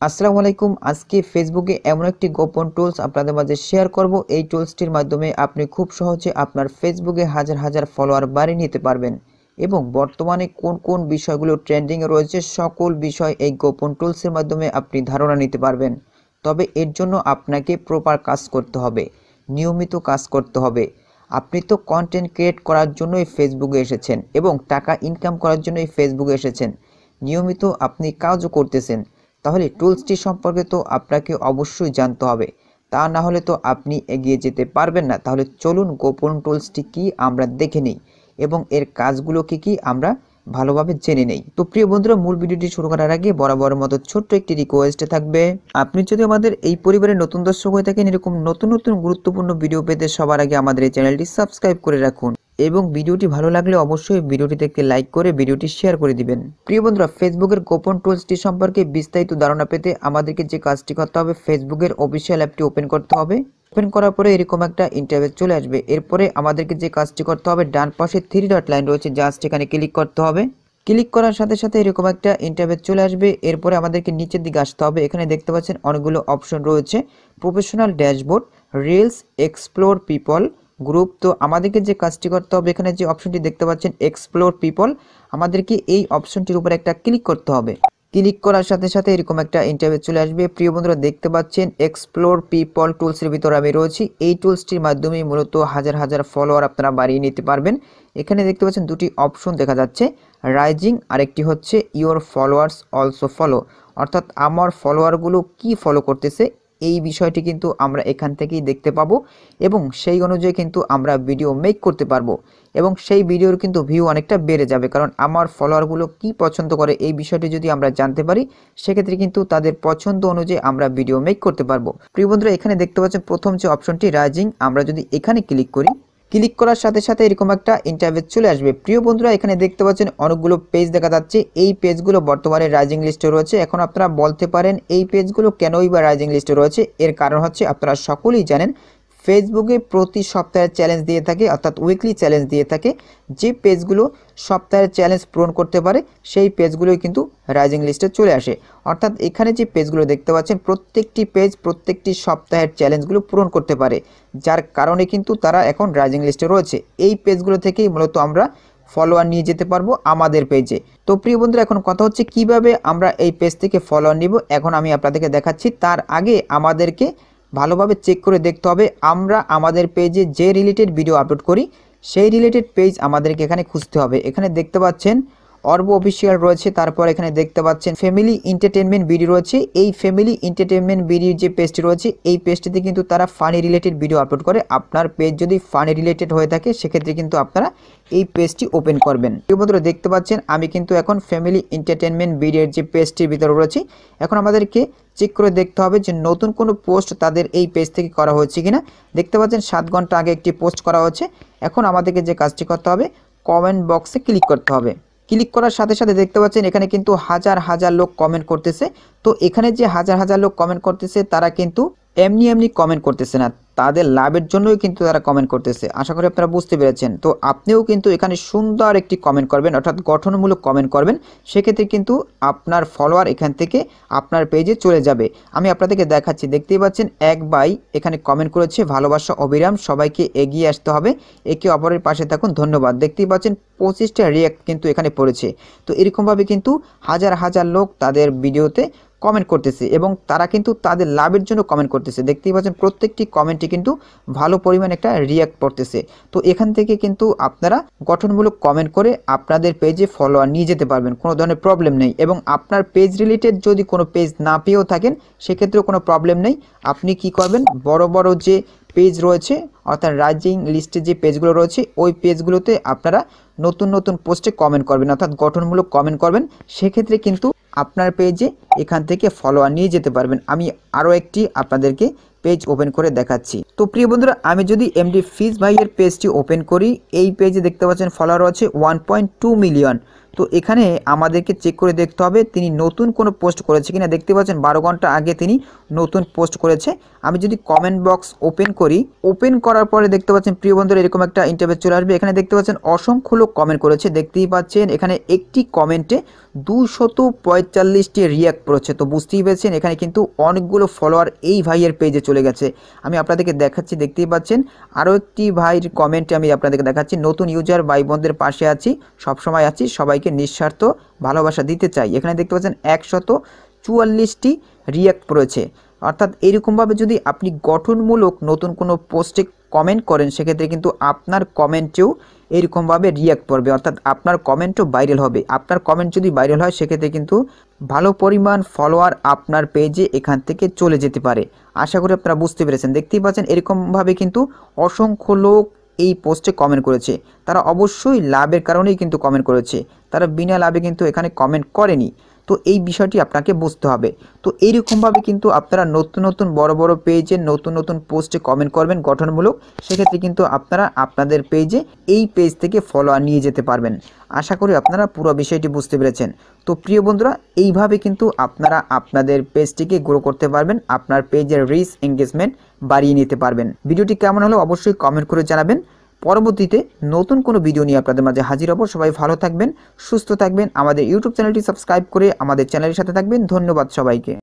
আসসালামু আলাইকুম। আজকে ফেসবুকে এমন একটি গোপন টুলস আপনাদের মাঝে শেয়ার করব। এই টুলসটির মাধ্যমে আপনি খুব সহজে আপনার ফেসবুকে হাজার হাজার ফলোয়ার বাড়িয়ে নিতে পারবেন এবং বর্তমানে কোন কোন বিষয়গুলো ট্রেন্ডিংয়ে রয়েছে সকল বিষয় এই গোপন টুলসের মাধ্যমে আপনি ধারণা নিতে পারবেন। তবে এর জন্য আপনাকে প্রপার কাজ করতে হবে, নিয়মিত কাজ করতে হবে। আপনি তো কন্টেন্ট ক্রিয়েট করার জন্যই ফেসবুকে এসেছেন এবং টাকা ইনকাম করার জন্যই ফেসবুকে এসেছেন। নিয়মিত আপনি কাজও করতেছেন, তাহলে টুলসটি সম্পর্কে তো আপনাকে অবশ্যই জানতে হবে। তা না হলে তো আপনি এগিয়ে যেতে পারবেন না। তাহলে চলুন গোপন টুলসটি কি আমরা দেখে নিই এবং এর কাজগুলো কি আমরা ভালোভাবে জেনে নেই। তো প্রিয় বন্ধুরা, মূল ভিডিওটি শুরু করার আগে বরাবরের মতো ছোট্ট একটি রিকোয়েস্ট থাকবে, আপনি যদি আমাদের এই পরিবারের নতুন দর্শক হয়ে থাকেন, এরকম নতুন নতুন গুরুত্বপূর্ণ ভিডিও পেতে সবার আগে আমাদের এই চ্যানেলটি সাবস্ক্রাইব করে রাখুন এবং ভিডিওটি ভালো লাগলে অবশ্যই ভিডিওটিতে একটি লাইক করে ভিডিওটি শেয়ার করে দিবেন। প্রিয় বন্ধুরা, ফেসবুকের গোপন টুলসটি সম্পর্কে বিস্তারিত ধারণা পেতে আমাদেরকে যে কাজটি করতে হবে, ফেসবুকের অফিসিয়াল অ্যাপটি ওপেন করতে হবে। ওপেন করার পরে এরকম একটা ইন্টারফেস চলে আসবে। এরপরে আমাদেরকে যে কাজটি করতে হবে, ডান পাশে 3 ডট লাইন রয়েছে, জাস্ট এখানে ক্লিক করতে হবে। ক্লিক করার সাথে সাথে এরকম একটা ইন্টারফেস চলে আসবে। এরপরে আমাদেরকে নিচের দিকে আসতে হবে। এখানে দেখতে পাচ্ছেন অনেকগুলো অপশন রয়েছে, professional dashboard, reels, explore people, group. তো আমাদেরকে যে কাজটি করতে হবে, এখানে যে অপশনটি দেখতে পাচ্ছেন এক্সপ্লোর পিপল, আমাদেরকে এই অপশনটির উপর একটা ক্লিক করতে হবে। ক্লিক করার সাথে সাথে এরকম একটা ইন্টারফেস চলে আসবে। প্রিয় বন্ধুরা, দেখতে পাচ্ছেন এক্সপ্লোর পিপল টুলসের ভিতরে আমি রয়েছি। এই টুলসটির মাধ্যমে মূলত হাজার হাজার ফলোয়ার আপনারা বাড়িয়ে নিতে পারবেন। এখানে দেখতে পাচ্ছেন দুটি অপশন দেখা যাচ্ছে, রাইজিং, আরেকটি হচ্ছে ইওর ফলোয়ার্স অলসো ফলো, অর্থাৎ আমার ফলোয়ারগুলো কি ফলো করতেছে এই বিষয়টি কিন্তু আমরা এখান থেকেই দেখতে পাবো এবং সেই অনুযায়ী কিন্তু আমরা ভিডিও মেক করতে পারবো এবং সেই ভিডিওর কিন্তু ভিউ অনেকটা বেড়ে যাবে, কারণ আমার ফলোয়ারগুলো কি পছন্দ করে এই বিষয়টি যদি আমরা জানতে পারি, সেক্ষেত্রে কিন্তু তাদের পছন্দ অনুযায়ী আমরা ভিডিও মেক করতে পারবো। প্রিয় বন্ধুরা, এখানে দেখতে পাচ্ছেন প্রথম যে অপশনটি রাইজিং, আমরা যদি এখানে ক্লিক করি, ক্লিক করার সাথে সাথে এরকম একটা ইন্টারফেস চলে আসবে। প্রিয় বন্ধুরা, এখানে দেখতে পাচ্ছেন অনেকগুলো পেজ দেখা যাচ্ছে। এই পেজগুলো বর্তমানে রাইজিং লিস্টে রয়েছে। এখন আপনারা বলতে পারেন এই পেজগুলো কেনই বা রাইজিং লিস্টে রয়েছে। এর কারণ হচ্ছে আপনারা সকলেই জানেন ফেসবুকে প্রতি সপ্তাহে চ্যালেঞ্জ দিয়ে থাকে, অর্থাৎ উইকলি চ্যালেঞ্জ দিয়ে থাকে। যে পেজগুলো সপ্তাহের চ্যালেঞ্জ পূরণ করতে পারে সেই পেজগুলোই কিন্তু রাইজিং লিস্টে চলে আসে। অর্থাৎ এখানে যে পেজগুলো দেখতে পাচ্ছেন প্রত্যেকটি পেজ প্রত্যেকটি সপ্তাহের চ্যালেঞ্জগুলো পূরণ করতে পারে, যার কারণে কিন্তু তারা এখন রাইজিং লিস্টে রয়েছে। এই পেজগুলো থেকেই মূলত আমরা ফলোয়ার নিয়ে যেতে পারবো আমাদের পেজে। তো প্রিয় বন্ধুরা, এখন কথা হচ্ছে কিভাবে আমরা এই পেজ থেকে ফলোয়ার নিব, এখন আমি আপনাদেরকে দেখাচ্ছি। তার আগে আমাদেরকে ভালোভাবে চেক করে দেখতে হবে আমরা আমাদের পেজে যে রিলেটেড ভিডিও আপলোড করি সেই রিলেটেড পেজ আমাদেরকে এখানে খুঁজতে হবে। এখানে দেখতে পাচ্ছেন অর্ব অফিসিয়াল রয়েছে, তারপর এখানে দেখতে পাচ্ছেন ফ্যামিলি এন্টারটেনমেন্ট ভিডিও রয়েছে। এই ফ্যামিলি এন্টারটেনমেন্ট ভিডিওর যে পেজটি রয়েছে এই পেজটিতে কিন্তু তারা ফানি রিলেটেড ভিডিও আপলোড করে। আপনার পেজ যদি ফানি রিলেটেড হয়ে থাকে সেক্ষেত্রে কিন্তু আপনারা এই পেজটি ওপেন করবেন। প্রিয় বন্ধুরা, দেখতে পাচ্ছেন আমি কিন্তু এখন ফ্যামিলি এন্টারটেনমেন্ট ভিডিওর যে পেজটির ভিতরে রয়েছি। এখন আমাদেরকে চেক করে দেখতে হবে যে নতুন কোনো পোস্ট তাদের এই পেজ থেকে করা হচ্ছে কিনা। দেখতে পাচ্ছেন 7 ঘন্টা আগে একটি পোস্ট করা হচ্ছে। এখন আমাদেরকে যে কাজটি করতে হবে, কমেন্ট বক্সে ক্লিক করতে হবে। ক্লিক করার সাথে সাথে দেখতে পাচ্ছেন এখানে কিন্তু হাজার হাজার লোক কমেন্ট করতেছে। তো এখানে যে হাজার হাজার লোক কমেন্ট করতেছে তারা কিন্তু এমনি এমনি কমেন্ট করতেছে না, তাদের লাভের জন্যই কিন্তু তারা কমেন্ট করতেছে। আশা করি আপনারা বুঝতে পেরেছেন। তো আপনিও কিন্তু এখানে সুন্দর একটি কমেন্ট করবেন, অর্থাৎ গঠনমূলক কমেন্ট করবেন। সেক্ষেত্রে কিন্তু আপনার ফলোয়ার এখান থেকে আপনার পেজে চলে যাবে। আমি আপনাদেরকে দেখাচ্ছি, দেখতেই পাচ্ছেন এক ভাই এখানে কমেন্ট করেছে, ভালোবাসা অবিরাম, সবাইকে এগিয়ে আসতে হবে, একে অপরের পাশে থাকুন, ধন্যবাদ। দেখতেই পাচ্ছেন 25টা রিঅ্যাক্ট কিন্তু এখানে পড়েছে। তো এরকমভাবে কিন্তু হাজার হাজার লোক তাদের ভিডিওতে কমেন্ট করতেছে এবং তারা কিন্তু তাদের লাভের জন্য কমেন্ট করতেছে। দেখতেই পাচ্ছেন প্রত্যেকটি কমেন্টে কিন্তু ভালো পরিমাণ একটা রিঅ্যাক্ট পড়তেছে। তো এখান থেকে কিন্তু আপনারা গঠনমূলক কমেন্ট করে আপনাদের পেজে ফলোয়ার নিয়ে যেতে পারবেন, কোনো ধরনের প্রবলেম নেই। এবং আপনার পেজ রিলেটেড যদি কোনো পেজ না পেয়েও থাকেন সেক্ষেত্রেও কোনো প্রবলেম নেই। আপনি কি করবেন, বড় বড় যে পেজ রয়েছে অর্থাৎ রাইজিং লিস্টে যে পেজগুলো রয়েছে ওই পেজগুলোতে আপনারা নতুন নতুন পোস্টে কমেন্ট করবেন, অর্থাৎ গঠনমূলক কমেন্ট করবেন। সেক্ষেত্রে কিন্তু আপনার পেজে এখান থেকে ফলোয়ার নিয়ে যেতে পারবেন। আমি আরও একটি আপনাদেরকে পেজ ওপেন করে দেখাচ্ছি। তো প্রিয় বন্ধুরা, আমি যদি এমডি ফিজ ভাইয়ের পেজটি ওপেন করি, এই পেজে দেখতে পাচ্ছেন ফলোয়ার আছে 1.2 মিলিয়ন। তো এখানে আমাদেরকে চেক করে দেখতে হবে তিনি নতুন কোনো পোস্ট করেছে কিনা। দেখতে পাচ্ছেন 12 ঘন্টা আগে তিনি নতুন পোস্ট করেছে। আমি যদি কমেন্ট বক্স ওপেন করি, ওপেন করার পরে দেখতে পাচ্ছেন প্রিয় বন্ধুরা এরকম একটা ইন্টারফেস চলে আসবে। এখানে দেখতে পাচ্ছেন অসংখ্য লোক কমেন্ট করেছে, দেখতেই পাচ্ছেন এখানে একটি কমেন্টে 245টি রিয়াক্ট করেছে। তো বুঝতেই পেরেছেন এখানে কিন্তু অনেকগুলো ফলোয়ার এই ভাইয়ের পেজে চলে গেছে। আমি আপনাদেরকে দেখাচ্ছি, দেখতেই পাচ্ছেন আরও একটি ভাইয়ের কমেন্টে আমি আপনাদেরকে দেখাচ্ছি, নতুন ইউজার ভাই বোনদের পাশে আছি, সবসময় আছি, সবাইকে নিঃস্বার্থ ভালোবাসা দিতে চাই। এখানে দেখতে পাচ্ছেন 144টি রিয়াক্ট করেছে। অর্থাৎ এইরকমভাবে যদি আপনি গঠনমূলক নতুন কোনো পোস্টে কমেন্ট করেন সেক্ষেত্রে কিন্তু আপনার কমেন্টেও এইরকমভাবে রিয়াক্ট করবে, অর্থাৎ আপনার কমেন্টও ভাইরাল হবে। আপনার কমেন্ট যদি ভাইরাল হয় সেক্ষেত্রে কিন্তু ভালো পরিমাণ ফলোয়ার আপনার পেজে এখান থেকে চলে যেতে পারে। আশা করি আপনারা বুঝতে পেরেছেন। দেখতেই পাচ্ছেন এরকমভাবে কিন্তু অসংখ্য লোক এই পোস্টে কমেন্ট করেছে। তারা অবশ্যই লাভের কারণেই কিন্তু কমেন্ট করেছে, তারা বিনা লাভে কিন্তু এখানে কমেন্ট করেনি। তো এই বিষয়টি আপনাকে বুঝতে হবে। তো এইরকমভাবে কিন্তু আপনারা নতুন নতুন বড় বড় পেজে নতুন নতুন পোস্টে কমেন্ট করবেন গঠনমূলক, সেক্ষেত্রে কিন্তু আপনারা আপনাদের পেজে এই পেজ থেকে ফলোয়ার নিয়ে যেতে পারবেন। আশা করি আপনারা পুরো বিষয়টি বুঝতে পেরেছেন। তো প্রিয় বন্ধুরা এইভাবে কিন্তু আপনারা আপনাদের পেজটিকে গ্রো করতে পারবেন, আপনার পেজের রিচ এঙ্গেজমেন্ট বাড়িয়ে নিতে পারবেন। ভিডিওটি কেমন হলো অবশ্যই কমেন্ট করে জানাবেন। পরবর্তীতে নতুন কোনো ভিডিও নিয়ে আপনাদের মাঝে হাজির হব। সবাই ভালো থাকবেন, সুস্থ থাকবেন। আমাদের ইউটিউব চ্যানেলটি সাবস্ক্রাইব করে আমাদের চ্যানেলের সাথে থাকবেন। ধন্যবাদ সবাইকে।